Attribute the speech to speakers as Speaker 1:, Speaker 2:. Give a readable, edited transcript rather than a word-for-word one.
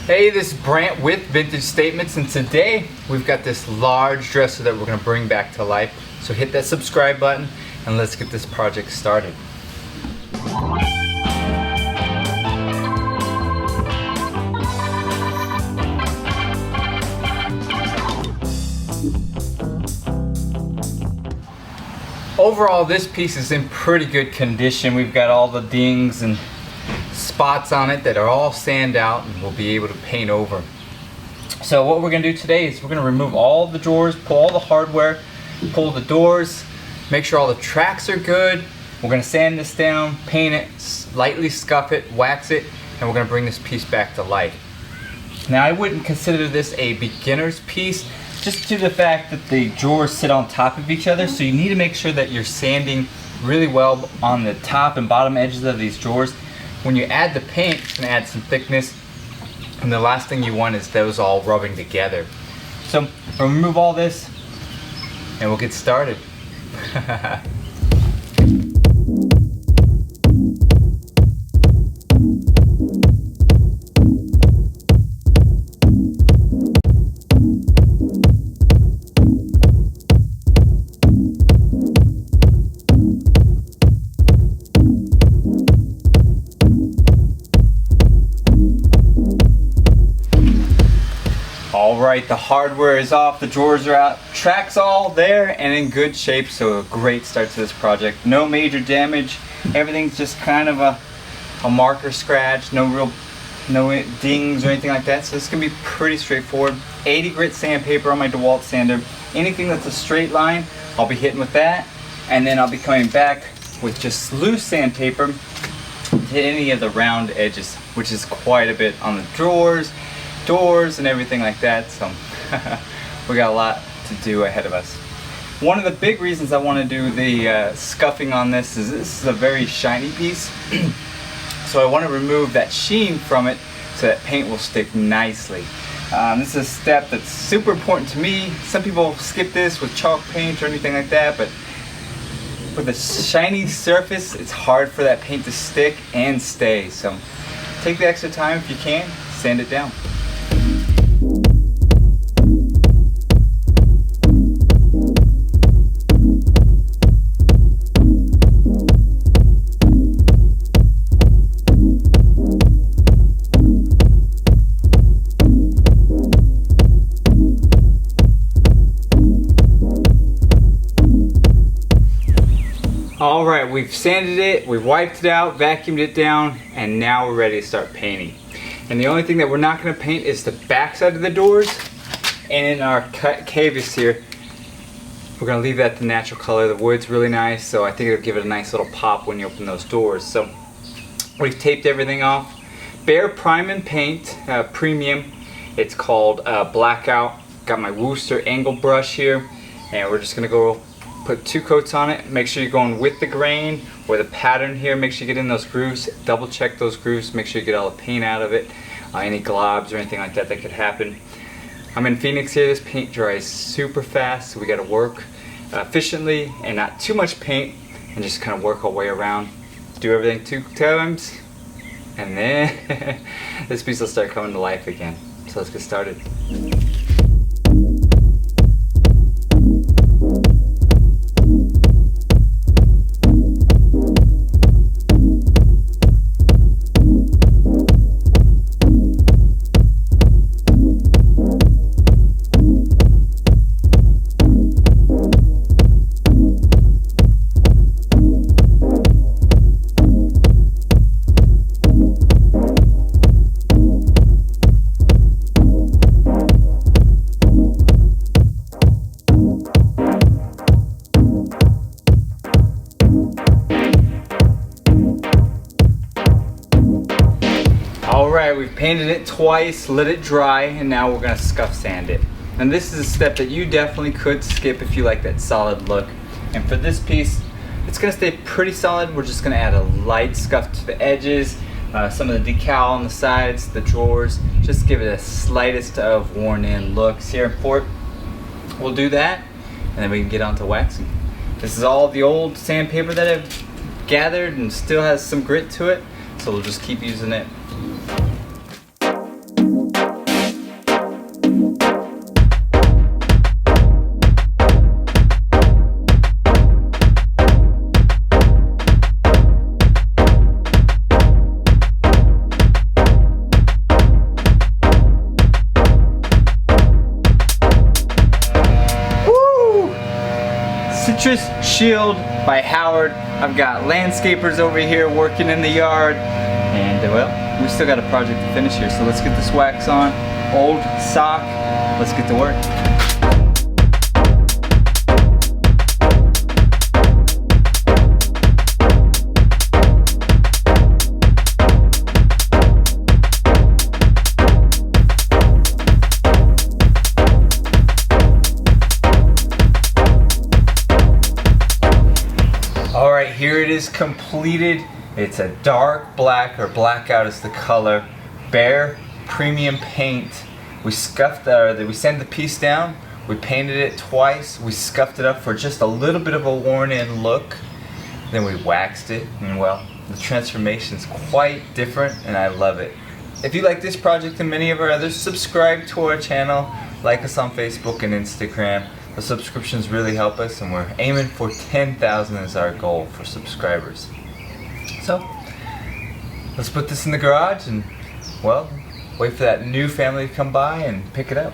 Speaker 1: Hey, this is Brant with Vintage Statements, and today we've got this large dresser that we're going to bring back to life. So hit that subscribe button and let's get this project started. Overall, this piece is in pretty good condition. We've got all the dings and spots on it that are all sanded out and we'll be able to paint over. So what we're going to do today is we're going to remove all the drawers, pull all the hardware, pull the doors, make sure all the tracks are good. We're going to sand this down, paint it, lightly scuff it, wax it, and we're going to bring this piece back to life. Now I wouldn't consider this a beginner's piece, just due to the fact that the drawers sit on top of each other, so you need to make sure that you're sanding really well on the top and bottom edges of these drawers. When you add the paint, it's going to add some thickness, and the last thing you want is those all rubbing together. So we'll remove all this and we'll get started. Alright, the hardware is off, the drawers are out, track's all there and in good shape, so a great start to this project. No major damage, everything's just kind of a marker scratch, no dings or anything like that, so this can be pretty straightforward. 80 grit sandpaper on my DeWalt sander. Anything that's a straight line, I'll be hitting with that, and then I'll be coming back with just loose sandpaper to hit any of the round edges, which is quite a bit on the drawers, doors and everything like that, so we got a lot to do ahead of us. One of the big reasons I want to do the scuffing on this is a very shiny piece, so I want to remove that sheen from it so that paint will stick nicely. This is a step that's super important to me. Some people skip this with chalk paint or anything like that, but with a shiny surface it's hard for that paint to stick and stay, so take the extra time if you can, sand it down. Alright, we've sanded it, we've wiped it out, vacuumed it down, and now we're ready to start painting. And the only thing that we're not going to paint is the back side of the doors, and in our canvas here, we're going to leave that the natural color. The wood's really nice, so I think it'll give it a nice little pop when you open those doors. So we've taped everything off. BEHR Prime and Paint, premium. It's called Blackout. Got my Worcester angle brush here, and we're just going to go put 2 coats on it. Make sure you're going with the grain or the pattern here. Make sure you get in those grooves. Double check those grooves. Make sure you get all the paint out of it. Any globs or anything like that could happen. I'm in Phoenix here. This paint dries super fast, so we got to work efficiently and not too much paint, and just kind of work our way around. Do everything 2 times, and then this piece will start coming to life again. So let's get started. Alright, we've painted it twice, let it dry, and now we're going to scuff sand it. And this is a step that you definitely could skip if you like that solid look. And for this piece, it's going to stay pretty solid. We're just going to add a light scuff to the edges, some of the decal on the sides, the drawers, just give it a slightest of worn in looks here for it. We'll do that, and then we can get on to waxing. This is all the old sandpaper that I've gathered and still has some grit to it, so we'll just keep using it. citrus shield by Howard. I've got landscapers over here working in the yard, and well, we still got a project to finish here, so let's get this wax on. Old sock, let's get to work. Alright, here it is completed. It's a dark black, or blackout is the color. BEHR premium paint. We scuffed we sanded the piece down, we painted it twice, we scuffed it up for just a little bit of a worn in look. Then we waxed it, and well, the transformation is quite different and I love it. If you like this project and many of our others, subscribe to our channel, like us on Facebook and Instagram. The subscriptions really help us, and we're aiming for 10,000 as our goal for subscribers. So, let's put this in the garage and, well, wait for that new family to come by and pick it up.